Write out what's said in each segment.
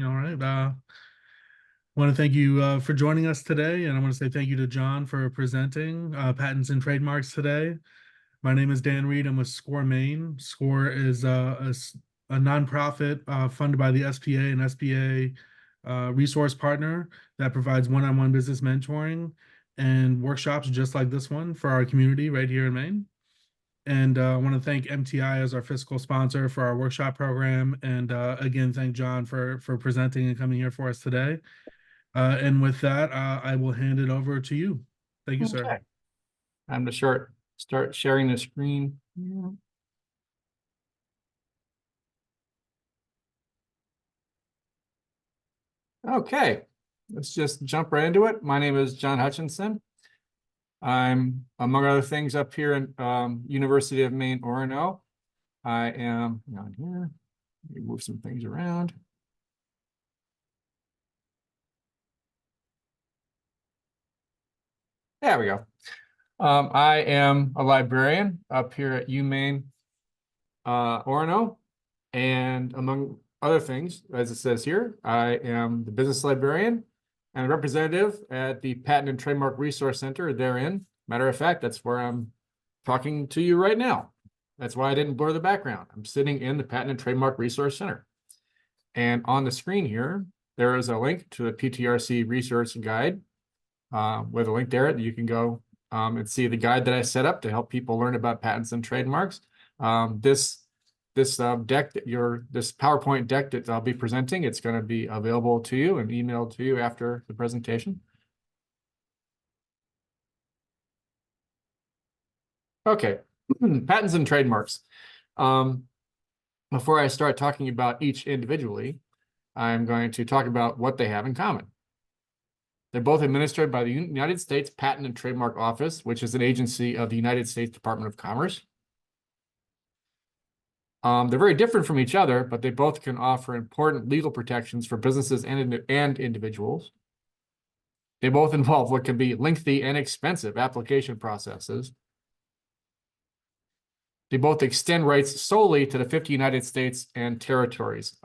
All right. I want to thank you for joining us today, and I want to say thank you to John for presenting patents and trademarks today. My name is Dan Reed. I'm with SCORE Maine. SCORE is a nonprofit funded by the SPA and SPA resource partner that provides one-on-one business mentoring and workshops just like this one for our community right here in Maine. And I want to thank MTI as our fiscal sponsor for our workshop program. And again, thank John for presenting and coming here for us today. And with that, I will hand it over to you. Thank you, sir. Okay. I'm going to start sharing the screen. Okay, let's just jump right into it. My name is John Hutchinson. I'm, among other things, up here in University of Maine, Orono. I am down here. Let me move some things around. There we go. I am a librarian up here at UMaine Orono, and among other things, as it says here, I am the business librarian and a representative at the Patent and Trademark Resource Center therein. Matter of fact, that's where I'm talking to you right now. That's why I didn't blur the background. I'm sitting in the Patent and Trademark Resource Center. And on the screen here, there is a link to the PTRC Research Guide with a link there that you can go and see the guide that I set up to help people learn about patents and trademarks. This deck this PowerPoint deck that I'll be presenting, it's going to be available to you and emailed to you after the presentation. Okay, patents and trademarks. Before I start talking about each individually, I'm going to talk about what they have in common. They're both administered by the United States Patent and Trademark Office, which is an agency of the United States Department of Commerce. They're very different from each other, but they both can offer important legal protections for businesses and individuals. They both involve what can be lengthy and expensive application processes. They both extend rights solely to the 50 United States and territories.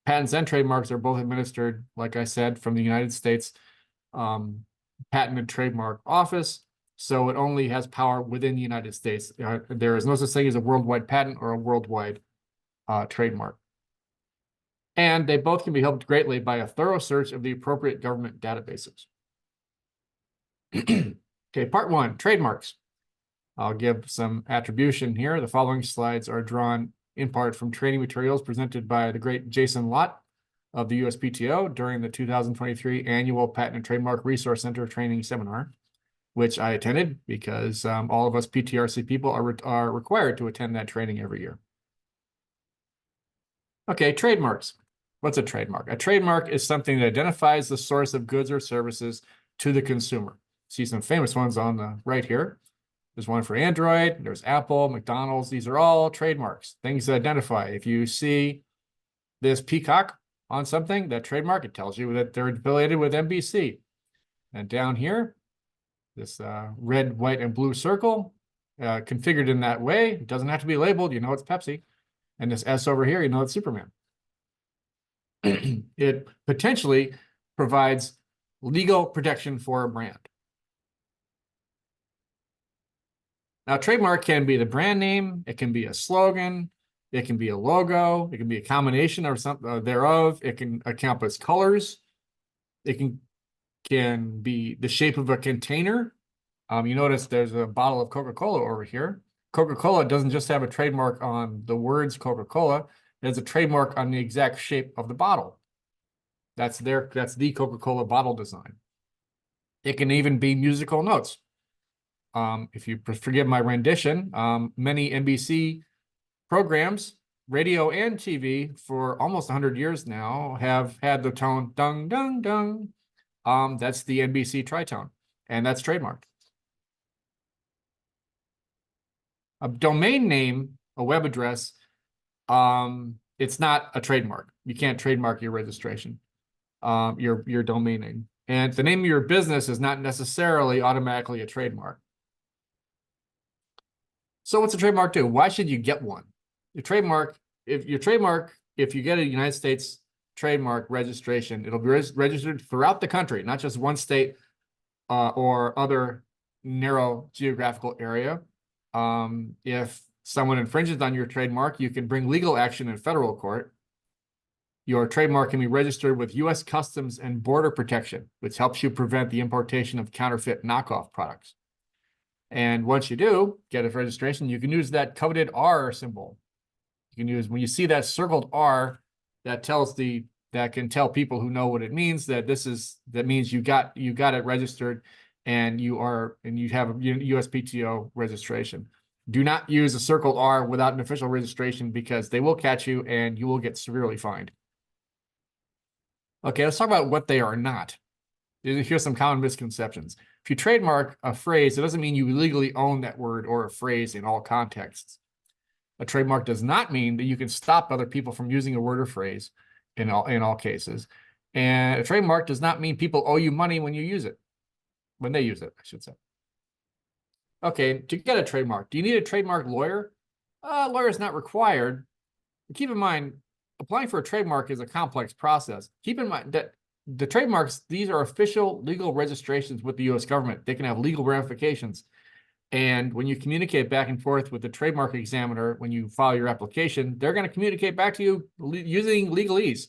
Patents and trademarks are both administered, like I said, from the United States Patent and Trademark Office. So it only has power within the United States. There is no such thing as a worldwide patent or a worldwide trademark. And they both can be helped greatly by a thorough search of the appropriate government databases. Okay, part one, trademarks. I'll give some attribution here. The following slides are drawn in part from training materials presented by the great Jason Lott of the USPTO during the 2023 annual Patent and Trademark Resource Center training seminar, which I attended because all of us PTRC people are required to attend that training every year. Okay, trademarks. What's a trademark? A trademark is something that identifies the source of goods or services to the consumer. See some famous ones on the right here. There's one for Android, there's Apple, McDonald's. These are all trademarks, things that identify. If you see this peacock on something, that trademark, it tells you that they're affiliated with NBC. And down here, this red, white, and blue circle, configured in that way. It doesn't have to be labeled. You know it's Pepsi. And this S over here, you know it's Superman. It potentially provides legal protection for a brand. Now, trademark can be the brand name. It can be a slogan. It can be a logo. It can be a combination or something thereof. It can encompass colors. It can be the shape of a container. You notice there's a bottle of Coca-Cola over here. Coca-Cola doesn't just have a trademark on the words Coca-Cola. It has a trademark on the exact shape of the bottle. That's the Coca-Cola bottle design. It can even be musical notes. If you forgive my rendition, many NBC programs, radio and TV, for almost 100 years now, have had the tone dung, dung, dung. That's the NBC tritone, and that's trademarked. A domain name, a web address, it's not a trademark. You can't trademark your registration, your domain name. And the name of your business is not necessarily automatically a trademark. So what's a trademark do? Why should you get one? If your trademark if you get a United States trademark registration, it'll be registered throughout the country, not just one state or other narrow geographical area. If someone infringes on your trademark, you can bring legal action in federal court. Your trademark can be registered with U.S. Customs and Border Protection, which helps you prevent the importation of counterfeit knockoff products. And once you do get a registration, you can use that coveted R symbol. You can use, when you see that circled R, that can tell people who know what it means that that means you got it registered, and you have a USPTO registration. Do not use a circled R without an official registration, because they will catch you and you will get severely fined. Okay, let's talk about what they are not. Here's some common misconceptions. If you trademark a phrase, it doesn't mean you legally own that word or a phrase in all contexts. A trademark does not mean that you can stop other people from using a word or phrase in all cases. And a trademark does not mean people owe you money when they use it, I should say. Okay, to get a trademark, do you need a trademark lawyer? A lawyer is not required. Keep in mind, applying for a trademark is a complex process. Keep in mind that the trademarks, these are official legal registrations with the U.S. government. They can have legal ramifications. And when you communicate back and forth with the trademark examiner, when you file your application, they're going to communicate back to you using legalese.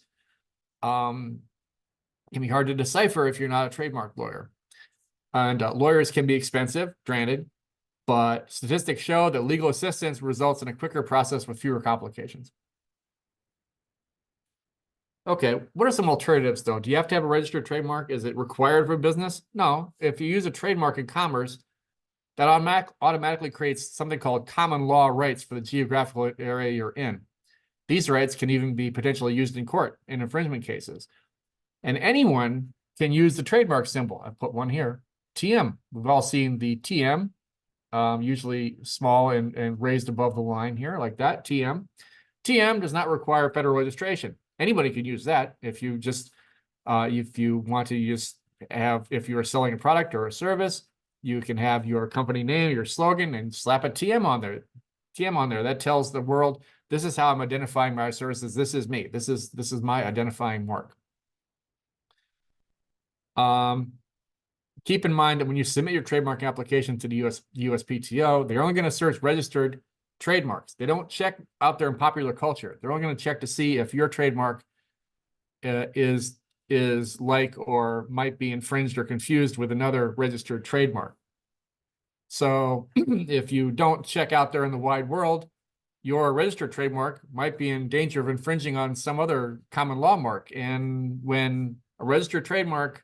It can be hard to decipher if you're not a trademark lawyer. And lawyers can be expensive, granted, but statistics show that legal assistance results in a quicker process with fewer complications. Okay, what are some alternatives, though? Do you have to have a registered trademark? Is it required for business? No. If you use a trademark in commerce, that automatically creates something called common law rights for the geographical area you're in. These rights can even be potentially used in court in infringement cases. And anyone can use the trademark symbol. I put one here, TM. We've all seen the TM, usually small and raised above the line here, like that, TM. TM does not require federal registration. Anybody can use that if you want to just have, if you are selling a product or a service, you can have your company name, your slogan, and slap a TM on there. TM on there, that tells the world, this is how I'm identifying my services. This is me. This is my identifying mark. Keep in mind that when you submit your trademark application to the USPTO, they're only going to search registered trademarks. They don't check out there in popular culture. They're only going to check to see if your trademark is like or might be infringed or confused with another registered trademark. So if you don't check out there in the wide world, your registered trademark might be in danger of infringing on some other common law mark. And when a registered trademark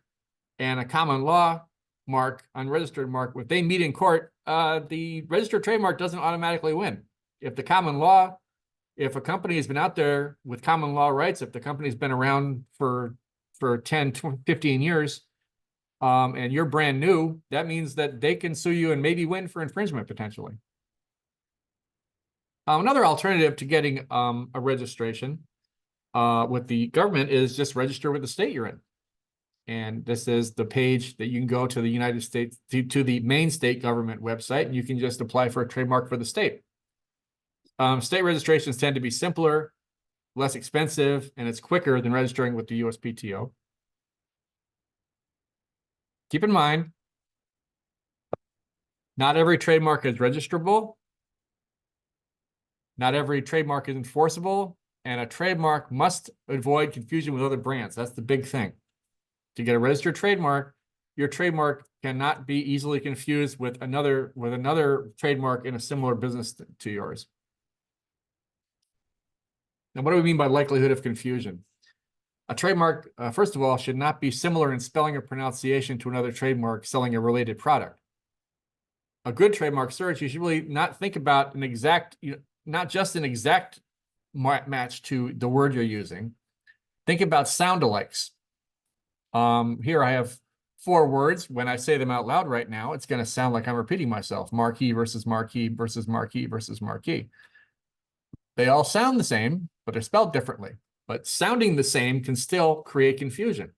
and a common law mark, unregistered mark, if they meet in court, the registered trademark doesn't automatically win. If the common law, if a company has been out there with common law rights, if the company's been around for 10, 15 years, and you're brand new, that means that they can sue you and maybe win for infringement potentially. Another alternative to getting a registration with the government is just register with the state you're in. And this is the page that you can go to the United States, to the main state government website, and you can just apply for a trademark for the state. State registrations tend to be simpler, less expensive, and it's quicker than registering with the USPTO. Keep in mind, not every trademark is registrable. Not every trademark is enforceable, and a trademark must avoid confusion with other brands. That's the big thing. To get a registered trademark, your trademark cannot be easily confused with another trademark in a similar business to yours. Now, what do we mean by likelihood of confusion? A trademark, first of all, should not be similar in spelling or pronunciation to another trademark selling a related product. A good trademark search, you should really not think about an exact, not just an exact match to the word you're using. Think about sound-alikes. Here I have 4 words. When I say them out loud right now, it's going to sound like I'm repeating myself. Marquee versus marquee versus marquee versus marquee. They all sound the same, but they're spelled differently. But sounding the same can still create confusion.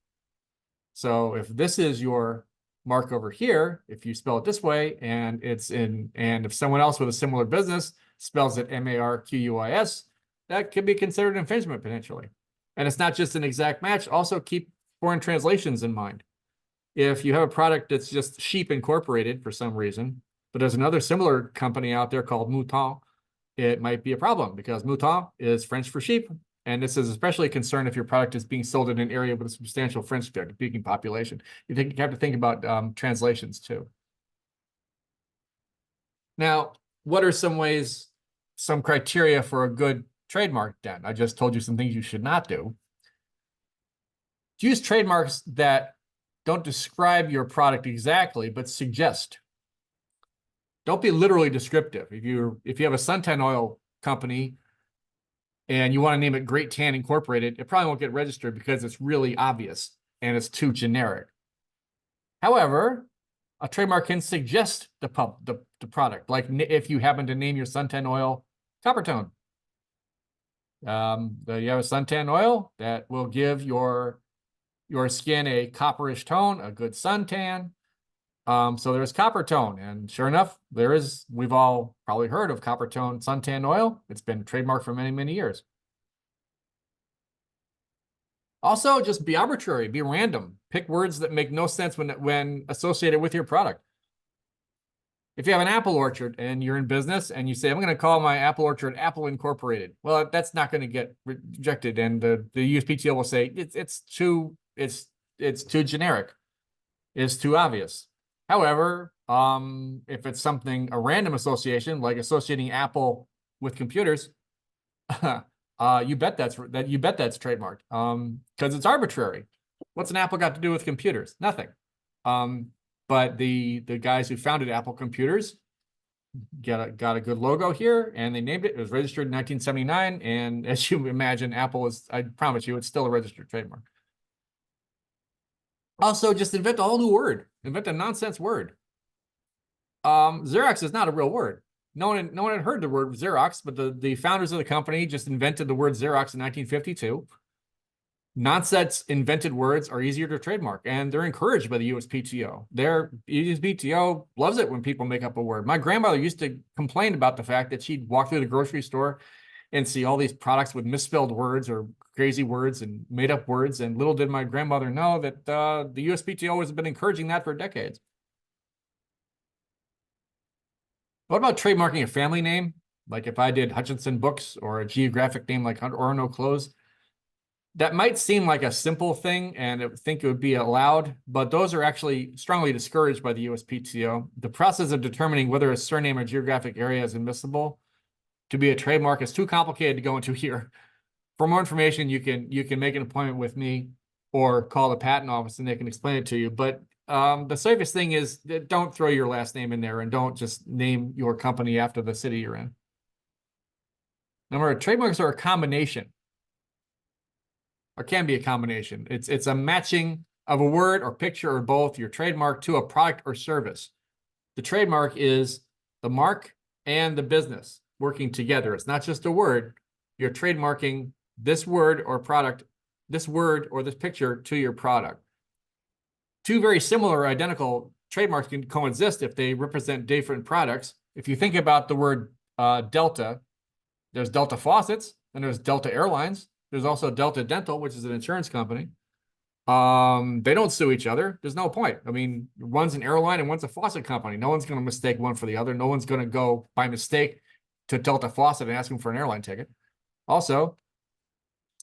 So if this is your mark over here, if you spell it this way, and if someone else with a similar business spells it M-A-R-Q-U-I-S, that could be considered infringement potentially. And it's not just an exact match. Also keep foreign translations in mind. If you have a product that's just Sheep Incorporated for some reason, but there's another similar company out there called Mouton, it might be a problem because Mouton is French for sheep. And this is especially a concern if your product is being sold in an area with a substantial French-speaking population. You have to think about translations too. Now, what are some criteria for a good trademark then? I just told you some things you should not do. Use trademarks that don't describe your product exactly, but suggest. Don't be literally descriptive. If you have a suntan oil company and you want to name it Great Tan Incorporated, it probably won't get registered because it's really obvious and it's too generic. However, a trademark can suggest the product. Like if you happen to name your suntan oil Coppertone. You have a suntan oil that will give your skin a copperish tone, a good suntan. So there's Coppertone, and sure enough, we've all probably heard of Coppertone suntan oil. It's been trademarked for many, many years. Also, just be arbitrary, be random. Pick words that make no sense when associated with your product. If you have an apple orchard and you're in business and you say, I'm going to call my apple orchard Apple Incorporated. Well, that's not going to get rejected. And the USPTO will say it's too generic. It's too obvious. However, if it's a random association, like associating Apple with computers, you bet that's trademarked. Because it's arbitrary. What's an Apple got to do with computers? Nothing. But the guys who founded Apple Computers got a good logo here, and they named it. It was registered in 1979, and as you imagine, Apple is, I promise you, it's still a registered trademark. Also, just invent a whole new word. Invent a nonsense word. Xerox is not a real word. No one had heard the word Xerox, but the founders of the company just invented the word Xerox in 1952. Nonsense invented words are easier to trademark, and they're encouraged by the USPTO. USPTO loves it when people make up a word. My grandmother used to complain about the fact that she'd walk through the grocery store and see all these products with misspelled words or crazy words and made up words. And little did my grandmother know that the USPTO has been encouraging that for decades. What about trademarking a family name? Like if I did Hutchinson Books or a geographic name like Orono Clothes. That might seem like a simple thing and I think it would be allowed, but those are actually strongly discouraged by the USPTO. The process of determining whether a surname or geographic area is admissible to be a trademark is too complicated to go into here. For more information, you can make an appointment with me or call the patent office and they can explain it to you. But the safest thing is that don't throw your last name in there and don't just name your company after the city you're in. Number, trademarks are a combination. Or can be a combination. It's a matching of a word or picture or both, your trademark to a product or service. The trademark is the mark and the business working together. It's not just a word. You're trademarking this word or product, this word or this picture to your product. Two very similar identical trademarks can coexist if they represent different products. If you think about the word Delta, there's Delta Faucets and there's Delta Airlines. There's also Delta Dental, which is an insurance company. They don't sue each other. There's no point. I mean, one's an airline and one's a faucet company. No one's going to mistake one for the other. No one's going to go by mistake to Delta Faucet and ask them for an airline ticket. Also,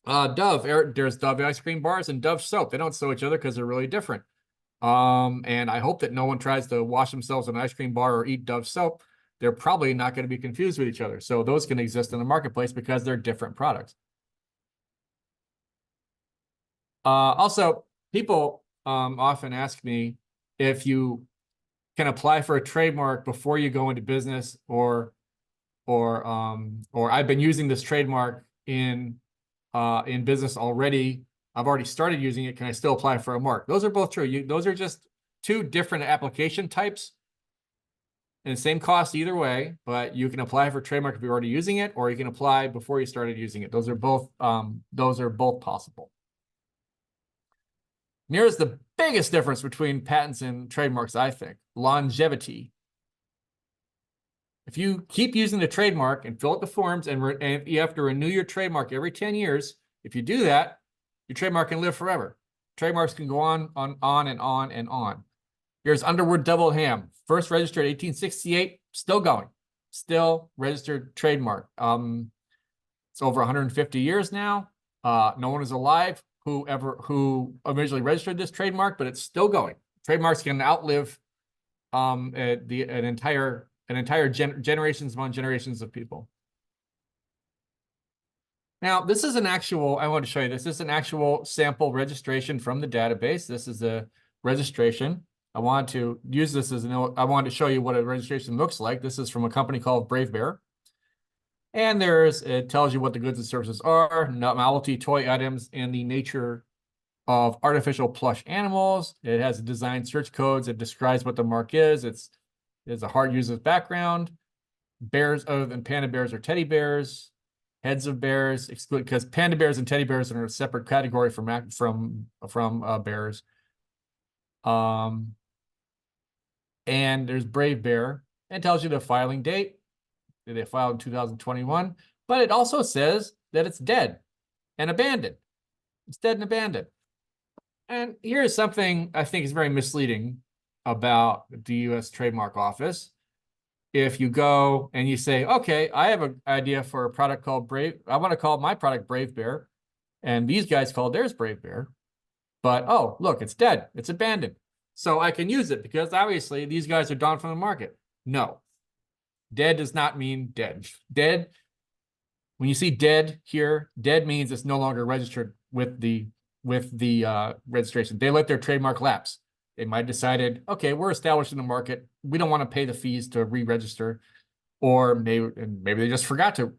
there's Dove ice cream bars and Dove soap. They don't sue each other because they're really different. And I hope that no one tries to wash themselves in an ice cream bar or eat Dove soap. They're probably not going to be confused with each other. So those can exist in the marketplace because they're different products. Also, people often ask me if you can apply for a trademark before you go into business, or I've been using this trademark in business already. I've already started using it. Can I still apply for a mark? Those are both true. Those are just two different application types, and the same cost either way. But you can apply for a trademark if you're already using it, or you can apply before you started using it. Those are both possible. Here's the biggest difference between patents and trademarks, I think. Longevity. If you keep using the trademark and fill out the forms and you have to renew your trademark every 10 years, if you do that, your trademark can live forever. Trademarks can go on and on and on. Here's Underwood Double Ham, first registered 1868, still going, still registered trademark. It's over 150 years now. No one is alive who originally registered this trademark, but it's still going. Trademarks can outlive an entire generations upon generations of people. Now, this is an actual, I want to show you this. This is an actual sample registration from the database. This is a registration. I want to use this as I wanted to show you what a registration looks like. This is from a company called Brave Bear. And it tells you what the goods and services are, novelty toy items, and the nature of artificial plush animals. It has design search codes. It describes what the mark is. It's a hard user's background. Bears other than panda bears or teddy bears. Heads of bears exclude because panda bears and teddy bears are in a separate category from bears. And there's Brave Bear. It tells you the filing date. They filed in 2021, but it also says that it's dead and abandoned. It's dead and abandoned. And here's something I think is very misleading about the U.S. Trademark Office. If you go and you say, okay, I have an idea for a product called Brave, I want to call my product Brave Bear, and these guys call theirs Brave Bear, but oh, look, it's dead, it's abandoned. So I can use it because obviously these guys are gone from the market. No, dead does not mean dead. Dead, when you see dead here, dead means it's no longer registered with the registration. They let their trademark lapse. They might have decided, okay, we're established in the market. We don't want to pay the fees to re-register, or maybe they just forgot to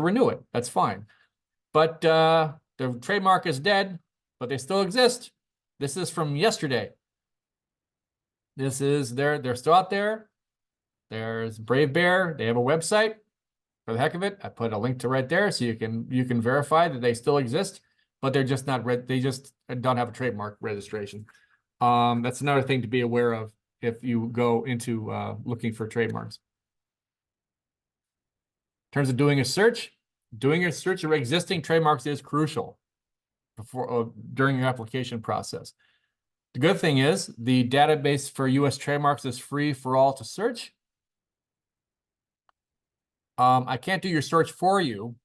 renew it. That's fine. But the trademark is dead, but they still exist. This is from yesterday. This is they're still out there. There's Brave Bear. They have a website. For the heck of it, I put a link to right there so you can verify that they still exist, but they're just not they just don't have a trademark registration. That's another thing to be aware of if you go into looking for trademarks. In terms of doing a search of existing trademarks is crucial during your application process. The good thing is the database for U.S. trademarks is free for all to search. I can't do your search for you,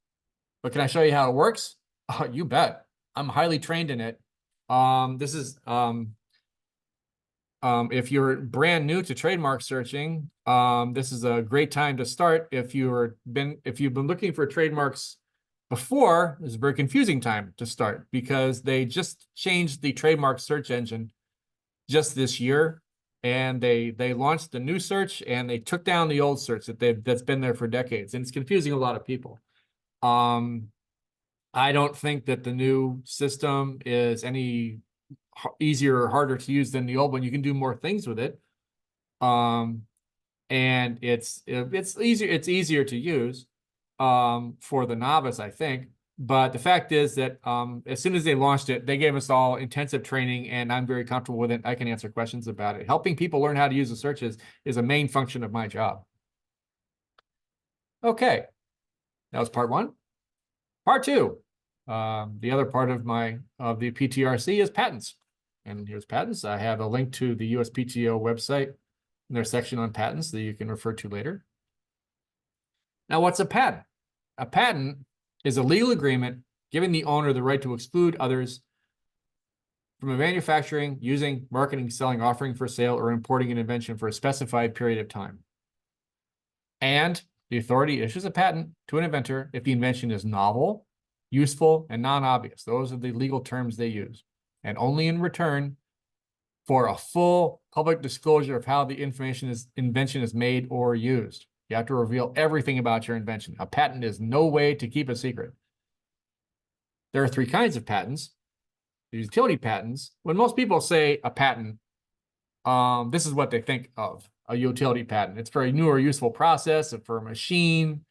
but can I show you how it works? Oh, you bet. I'm highly trained in it. This is if you're brand new to trademark searching, this is a great time to start. If you've been looking for trademarks before, it's a very confusing time to start because they just changed the trademark search engine just this year, and they launched the new search and they took down the old search that's been there for decades, and it's confusing a lot of people. I don't think that the new system is any easier or harder to use than the old one. You can do more things with it. And it's easier to use for the novice, I think. But the fact is that as soon as they launched it, they gave us all intensive training, and I'm very comfortable with it. I can answer questions about it. Helping people learn how to use the searches is a main function of my job. Okay, that was part one. Part two, the other part of the PTRC is patents. And here's patents. I have a link to the USPTO website in their section on patents that you can refer to later. Now, what's a patent? A patent is a legal agreement giving the owner the right to exclude others from a manufacturing, using, marketing, selling, offering for sale, or importing an invention for a specified period of time. And the authority issues a patent to an inventor if the invention is novel, useful, and non-obvious. Those are the legal terms they use. And only in return for a full public disclosure of how the invention is made or used. You have to reveal everything about your invention. A patent is no way to keep a secret. There are three kinds of patents. The utility patents. When most people say a patent, this is what they think of a utility patent. It's for a new or useful process, for a machine,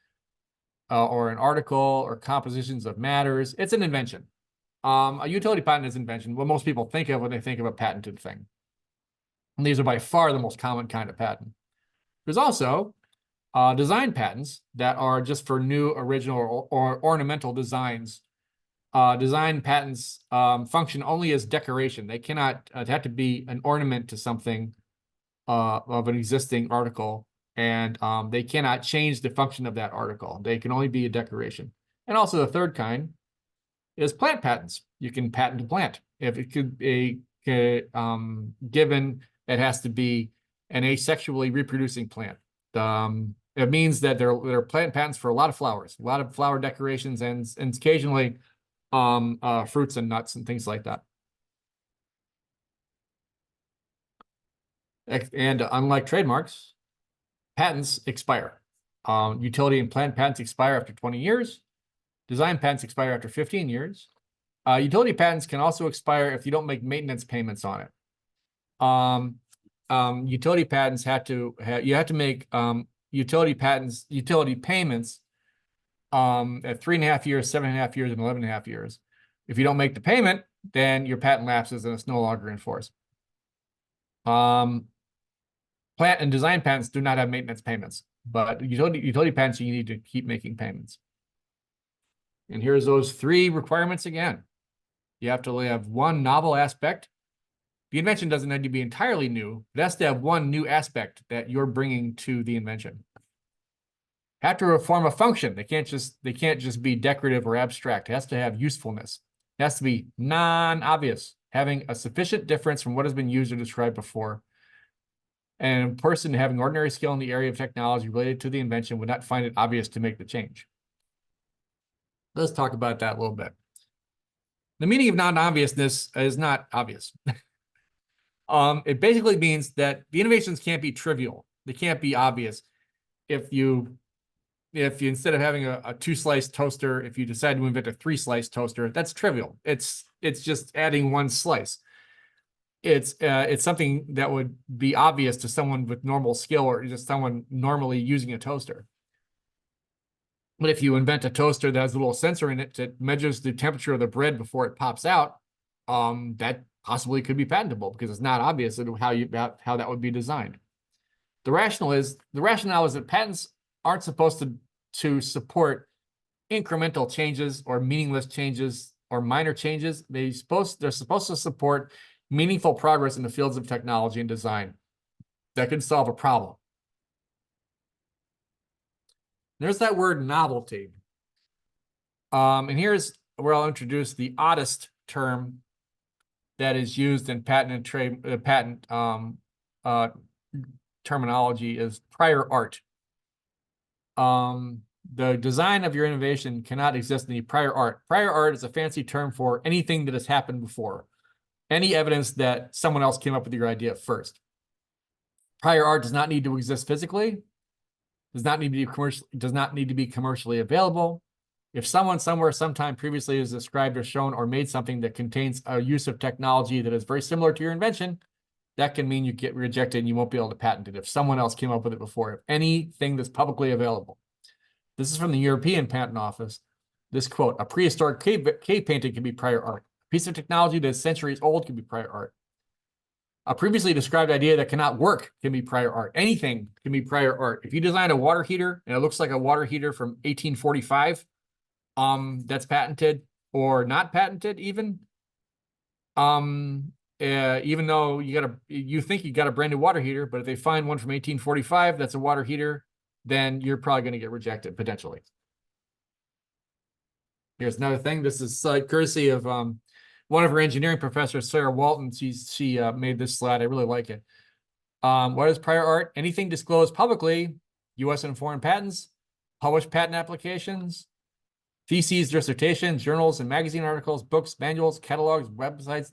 or an article, or compositions of matters. It's an invention. A utility patent is an invention, what most people think of when they think of a patented thing. And these are by far the most common kind of patent. There's also design patents that are just for new, original, or ornamental designs. Design patents function only as decoration. They cannot have to be an ornament to something of an existing article, and they cannot change the function of that article. They can only be a decoration. And also the third kind is plant patents. You can patent a plant if it could be given it has to be an asexually reproducing plant. It means that there are plant patents for a lot of flowers, a lot of flower decorations, and occasionally fruits and nuts and things like that. And unlike trademarks, patents expire. Utility and plant patents expire after 20 years. Design patents expire after 15 years. Utility patents can also expire if you don't make maintenance payments on it. Utility patents you have to make utility payments at 3.5 years, 7.5 years, and 11.5 years. If you don't make the payment, then your patent lapses and it's no longer in force. Plant and design patents do not have maintenance payments, but utility patents, you need to keep making payments. And here's those 3 requirements again. You have to have one novel aspect. The invention doesn't need to be entirely new. It has to have one new aspect that you're bringing to the invention. Have to perform a function. They can't just be decorative or abstract. It has to have usefulness. It has to be non-obvious, having a sufficient difference from what has been used or described before. And a person having ordinary skill in the area of technology related to the invention would not find it obvious to make the change. Let's talk about that a little bit. The meaning of non-obviousness is not obvious. It basically means that the innovations can't be trivial. They can't be obvious. If you instead of having a 2-slice toaster, if you decide to invent a 3-slice toaster, that's trivial. It's just adding 1 slice. It's something that would be obvious to someone with normal skill or just someone normally using a toaster. But if you invent a toaster that has a little sensor in it that measures the temperature of the bread before it pops out, that possibly could be patentable because it's not obvious how that would be designed. The rationale is that patents aren't supposed to support incremental changes or meaningless changes or minor changes. They're supposed to support meaningful progress in the fields of technology and design that can solve a problem. There's that word novelty. And here's where I'll introduce the oddest term that is used in patent terminology is prior art. The design of your innovation cannot exist in the prior art. Prior art is a fancy term for anything that has happened before, any evidence that someone else came up with your idea first. Prior art does not need to exist physically, does not need to be commercially available. If someone somewhere sometime previously has described or shown or made something that contains a use of technology that is very similar to your invention, that can mean you get rejected and you won't be able to patent it if someone else came up with it before. If anything that's publicly available. This is from the European Patent Office. This quote, a prehistoric cave painting can be prior art. A piece of technology that is centuries old can be prior art. A previously described idea that cannot work can be prior art. Anything can be prior art. If you design a water heater and it looks like a water heater from 1845, that's patented or not patented even. Even though you think you got a brand new water heater, but if they find one from 1845 that's a water heater, then you're probably going to get rejected potentially. Here's another thing. This is courtesy of one of her engineering professors, Sarah Walton. She made this slide. I really like it. What is prior art? Anything disclosed publicly, U.S. and foreign patents, published patent applications, theses, dissertations, journals and magazine articles, books, manuals, catalogs, websites,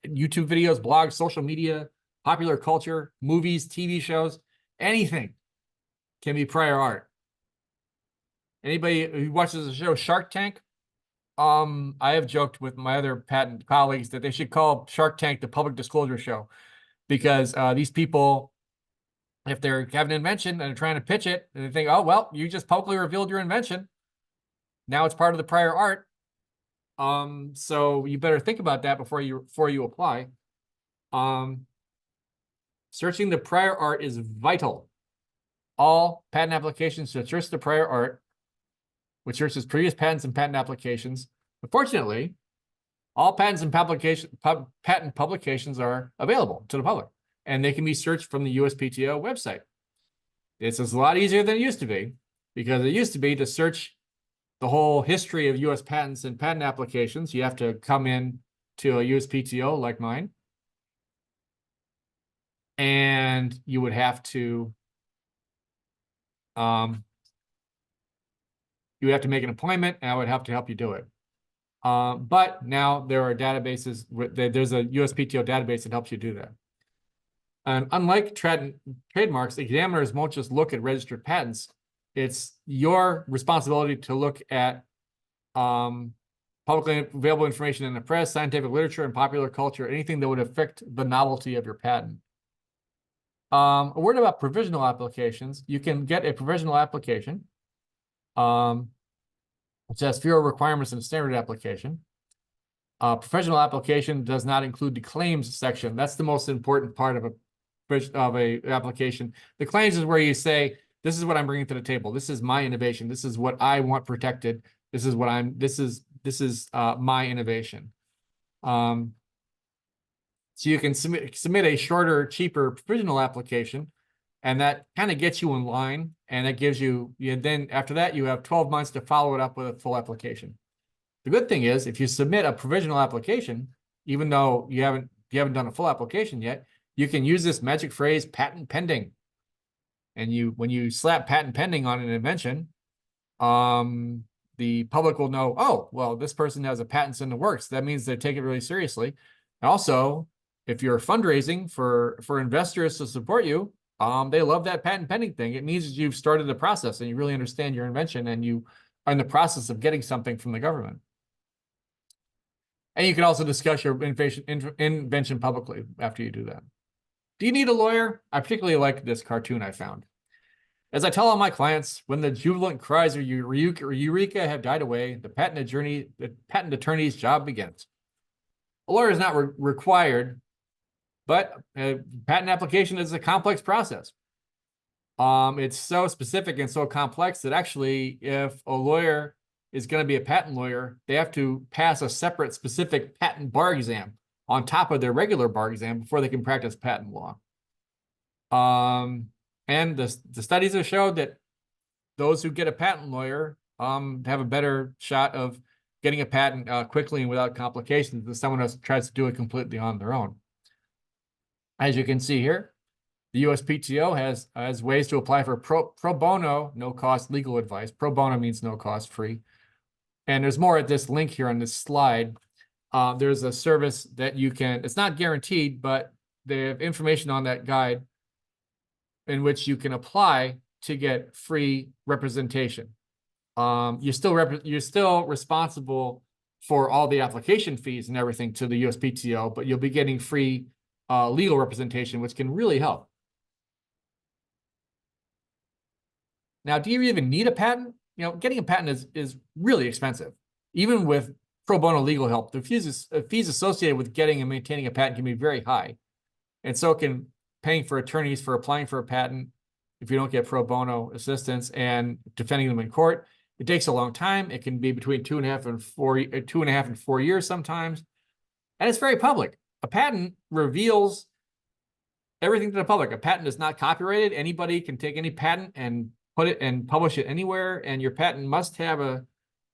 YouTube videos, blogs, social media, popular culture, movies, TV shows, anything can be prior art. Anybody who watches the show Shark Tank, I have joked with my other patent colleagues that they should call Shark Tank the public disclosure show because these people, if they're having an invention and they're trying to pitch it and they think, oh, well, you just publicly revealed your invention. Now it's part of the prior art. So you better think about that before you apply. Searching the prior art is vital. all patent applications to search the prior art, which searches previous patents and patent applications. Unfortunately, all patents and patent publications are available to the public, and they can be searched from the USPTO website. It's a lot easier than it used to be, because it used to be to search the whole history of US patents and patent applications. You have to come in to a USPTO like mine, and you would have to make an appointment, and I would have to help you do it. But now there are databases. There's a USPTO database that helps you do that. And unlike trademarks, examiners won't just look at registered patents. It's your responsibility to look at publicly available information in the press, scientific literature, and popular culture, anything that would affect the novelty of your patent. A word about provisional applications. You can get a provisional application, which has fewer requirements than a standard application. Professional application does not include the claims section. That's the most important part of a application. The claims is where you say, this is what I'm bringing to the table. This is my innovation. This is what I want protected. This is my innovation. So you can submit a shorter, cheaper provisional application, and that kind of gets you in line, and it gives you, then after that, you have 12 months to follow it up with a full application. The good thing is, if you submit a provisional application, even though you haven't done a full application yet, you can use this magic phrase, patent pending. And when you slap patent pending on an invention, the public will know, oh, well, this person has a patent in the works. That means they take it really seriously. Also, if you're fundraising for investors to support you, they love that patent pending thing. It means you've started the process and you really understand your invention, and you are in the process of getting something from the government. And you can also discuss your invention publicly after you do that. Do you need a lawyer? I particularly like this cartoon I found. As I tell all my clients, when the jubilant cries of Eureka have died away, the patent attorney's job begins. A lawyer is not required, but a patent application is a complex process. It's so specific and so complex that actually, if a lawyer is going to be a patent lawyer, they have to pass a separate specific patent bar exam on top of their regular bar exam before they can practice patent law. And the studies have showed that those who get a patent lawyer have a better shot of getting a patent quickly and without complications than someone else tries to do it completely on their own. As you can see here, the USPTO has ways to apply for pro bono, no-cost legal advice. Pro bono means no cost, free. And there's more at this link here on this slide. There's a service that you can, it's not guaranteed, but they have information on that guide in which you can apply to get free representation. You're still responsible for all the application fees and everything to the USPTO, but you'll be getting free legal representation, which can really help. Now, do you even need a patent? Getting a patent is really expensive. Even with pro bono legal help, the fees associated with getting and maintaining a patent can be very high. And so can paying for attorneys for applying for a patent if you don't get pro bono assistance and defending them in court. It takes a long time. It can be between 2.5 and 4 years sometimes. And it's very public. A patent reveals everything to the public. A patent is not copyrighted. Anybody can take any patent and put it and publish it anywhere. And your patent must have a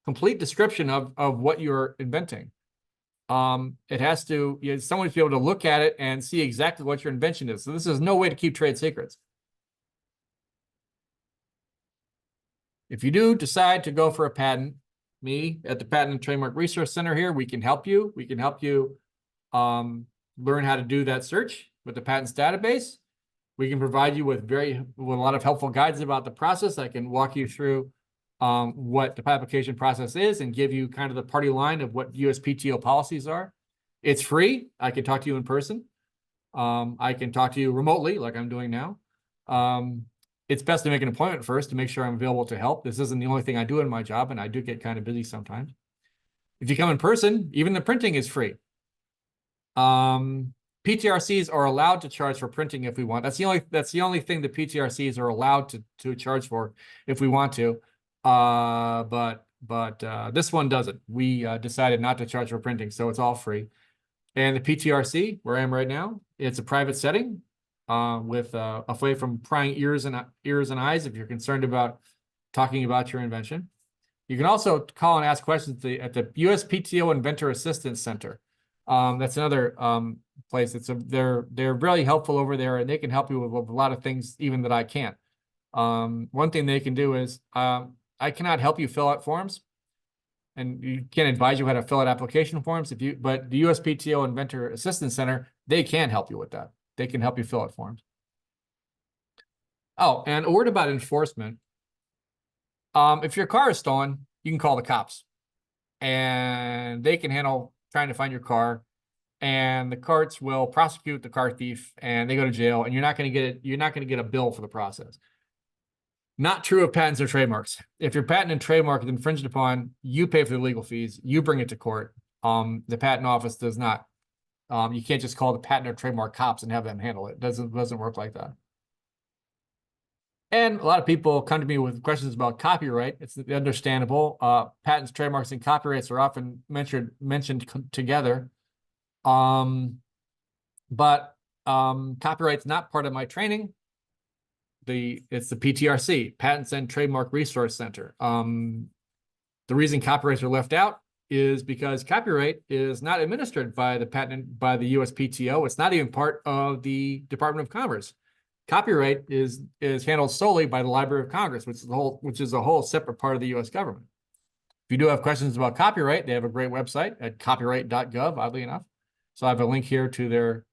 complete description of what you're inventing. It has to, someone to be able to look at it and see exactly what your invention is. So this is no way to keep trade secrets. If you do decide to go for a patent, me at the Patent and Trademark Resource Center here, we can help you. We can help you learn how to do that search with the patents database. We can provide you with a lot of helpful guides about the process. I can walk you through what the application process is and give you kind of the party line of what USPTO policies are. It's free. I can talk to you in person. I can talk to you remotely like I'm doing now. It's best to make an appointment first to make sure I'm available to help. This isn't the only thing I do in my job, and I do get kind of busy sometimes. If you come in person, even the printing is free. PTRCs are allowed to charge for printing if we want. That's the only thing the PTRCs are allowed to charge for if we want to. But this one doesn't. We decided not to charge for printing, so it's all free. And the PTRC, where I am right now, it's a private setting with away from prying ears and eyes if you're concerned about talking about your invention. You can also call and ask questions at the USPTO Inventor Assistance Center. That's another place. They're really helpful over there, and they can help you with a lot of things even that I can't. One thing they can do is I cannot help you fill out forms, and you can't advise you how to fill out application forms but the USPTO Inventor Assistance Center, they can help you with that. They can help you fill out forms. Oh, and a word about enforcement. If your car is stolen, you can call the cops, and they can handle trying to find your car, and the courts will prosecute the car thief, and they go to jail, and you're not going to get a bill for the process. Not true of patents or trademarks. If your patent and trademark is infringed upon, you pay for the legal fees, you bring it to court. The patent office does not. You can't just call the patent or trademark cops and have them handle it. It doesn't work like that. And a lot of people come to me with questions about copyright. It's understandable. Patents, trademarks, and copyrights are often mentioned together. But copyright's not part of my training. It's the PTRC, Patents and Trademark Resource Center. The reason copyrights are left out is because copyright is not administered by the USPTO. It's not even part of the Department of Commerce. Copyright is handled solely by the Library of Congress, which is a whole separate part of the U.S. government. If you do have questions about copyright, they have a great website at copyright.gov, oddly enough. So I have a link here to their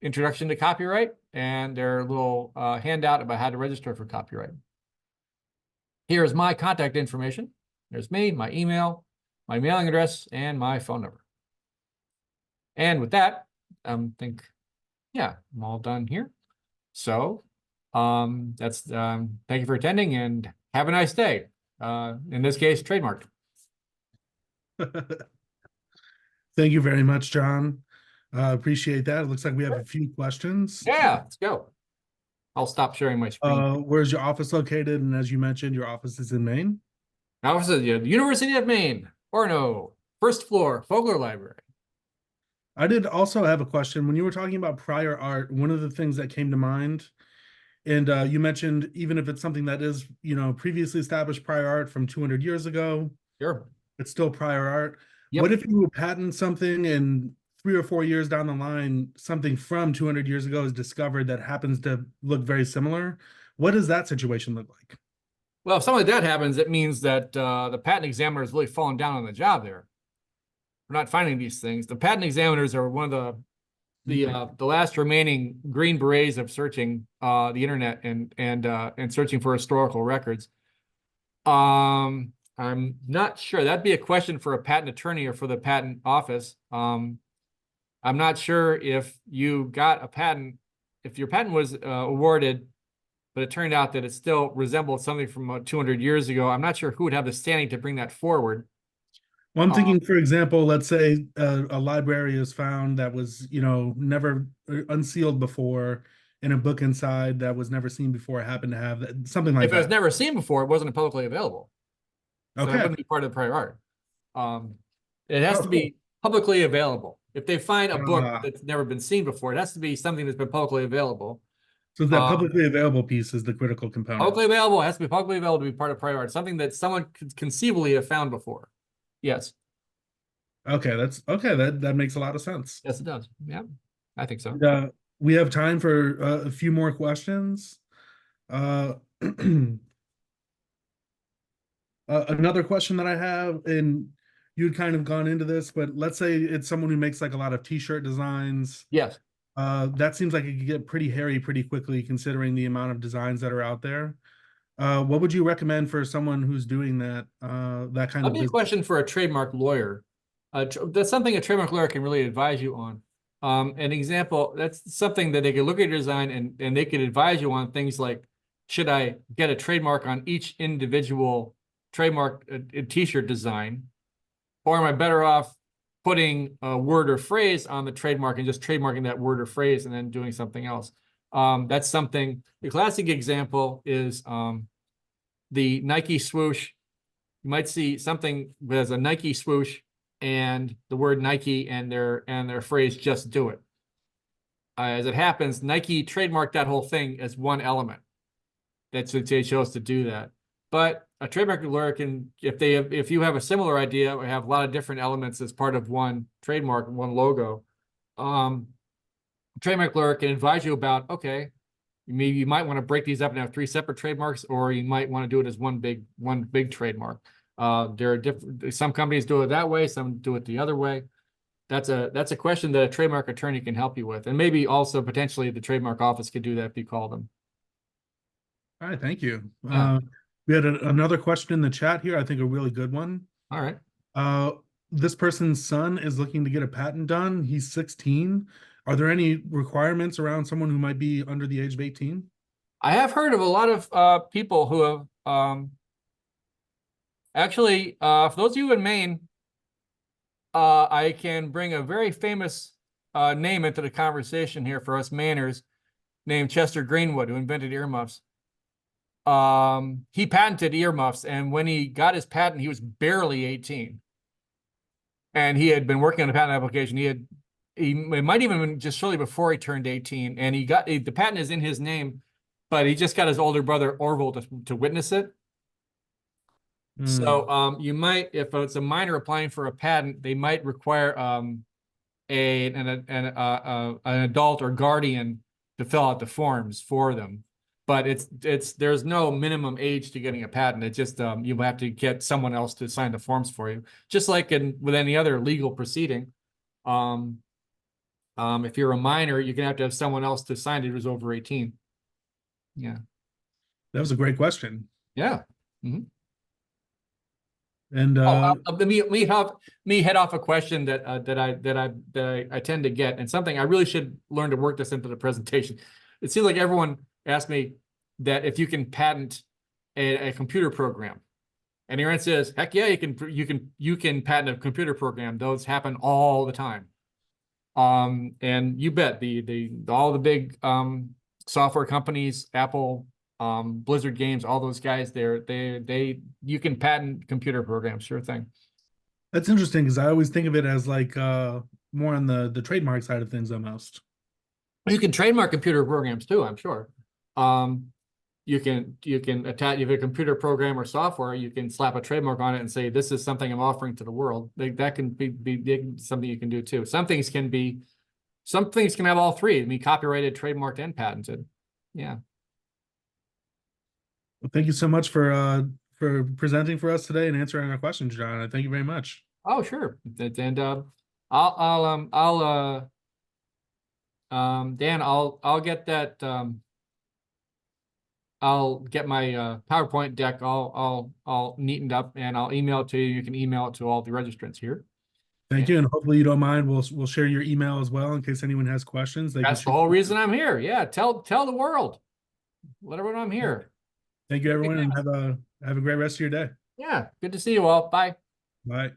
introduction to copyright and their little handout about how to register for copyright. Here's my contact information. There's me, my email, my mailing address, and my phone number. And with that, I'm all done here. So thank you for attending, and have a nice day. In this case, trademark. Thank you very much, John. Appreciate that. It looks like we have a few questions. Yeah, let's go. I'll stop sharing my screen. Where's your office located? And as you mentioned, your office is in Maine. Our office is the University of Maine, Orono, first floor, Fogler Library. I did also have a question. When you were talking about prior art, one of the things that came to mind, and you mentioned even if it's something that is, previously established prior art from 200 years ago, Sure. it's still prior art. Yep. What if you patent something and 3 or 4 years down the line, something from 200 years ago is discovered that happens to look very similar? What does that situation look like? Well, if something like that happens, it means that the patent examiner has really fallen down on the job there. We're not finding these things. The patent examiners are one of the last remaining Green Berets of searching the internet and searching for historical records. I'm not sure. That'd be a question for a patent attorney or for the patent office. I'm not sure if you got a patent, if your patent was awarded, but it turned out that it still resembled something from 200 years ago. I'm not sure who would have the standing to bring that forward. Well, I'm thinking, for example, let's say a library is found that was, never unsealed before, and a book inside that was never seen before happened to have that, something like If that. it was never seen before, it wasn't publicly available. So Okay. that wouldn't be part of the prior art. It has to be publicly available. If they find a book that's never been seen before, it has to be something that's been publicly available. So that publicly available piece is the critical component. Publicly available, it has to be publicly available to be part of prior art. Something that someone could conceivably have found before. Yes. Okay, that makes a lot of sense. Yes, it does. Yeah, I think so. We have time for a few more questions. Another question that I have, and you'd kind of gone into this, but let's say it's someone who makes like a lot of t-shirt designs. Yes. That seems like it could get pretty hairy pretty quickly considering the amount of designs that are out there. What would you recommend for someone who's doing that kind That'd of be a question for a trademark lawyer. That's something a trademark lawyer can really advise you on. An example, that's something that they could look at your design and they could advise you on things like, should I get a trademark on each individual trademark t-shirt design? Or am I better off putting a word or phrase on the trademark and just trademarking that word or phrase and then doing something else. That's something, the classic example is the Nike swoosh. You might see something that has a Nike swoosh and the word Nike and their phrase "just do it." As it happens, Nike trademarked that whole thing as one element. That's what they chose to do that. But a trademark lawyer can, if you have a similar idea or have a lot of different elements as part of one trademark, one logo, trademark lawyer can advise you about, okay, maybe you might want to break these up and have 3 separate trademarks, or you might want to do it as one big trademark. There are different, some companies do it that way, some do it the other way. That's a question that a trademark attorney can help you with. And maybe also potentially the trademark office could do that if you call them. All right, thank you. Yeah. We had another question in the chat here, I think a really good one. All right. This person's son is looking to get a patent done. He's 16. Are there any requirements around someone who might be under the age of 18? I have heard of a lot of people who have actually, for those of you in Maine, I can bring a very famous name into the conversation here for us Mainers, named Chester Greenwood, who invented earmuffs. He patented earmuffs, and when he got his patent, he was barely 18. And he had been working on a patent application. It might even been just shortly before he turned 18, and the patent is in his name, but he just got his older brother Orville to witness it. So you might, if it's a minor applying for a patent, they might require an adult or guardian to fill out the forms for them. But there's no minimum age to getting a patent. It's just you have to get someone else to sign the forms for you, just like with any other legal proceeding. If you're a minor, you're gonna have to have someone else to sign it who's over 18. Yeah. That was a great question. Yeah. Mm-hmm. And Let me head off a question that I tend to get, and something I really should learn to work this into the presentation. It seems like everyone asked me that if you can patent a computer program, and the answer is, heck yeah, you can patent a computer program. Those happen all the time. And you bet all the big software companies, Apple, Blizzard Games, all those guys, you can patent computer programs, sure thing. that's interesting because I always think of it as like more on the trademark side of things almost. You can trademark computer programs too, I'm sure. You can attach, if you have a computer program or software, you can slap a trademark on it and say, this is something I'm offering to the world. That can be something you can do too. Some things can have all three. I mean, copyrighted, trademarked, and patented. Yeah. Well, thank you so much for presenting for us today and answering our questions, John. Thank you very much. Oh, sure. And Dan, I'll get that. I'll get my PowerPoint deck all neatened up, and I'll email it to you. You can email it to all the registrants here. Thank you, and hopefully you don't mind. We'll share your email as well in case anyone has questions. That's the whole reason I'm here. Yeah, tell the world. Let everyone know I'm here. Thank you, everyone, and have a great rest of your day. Yeah, good to see you all. Bye. Bye.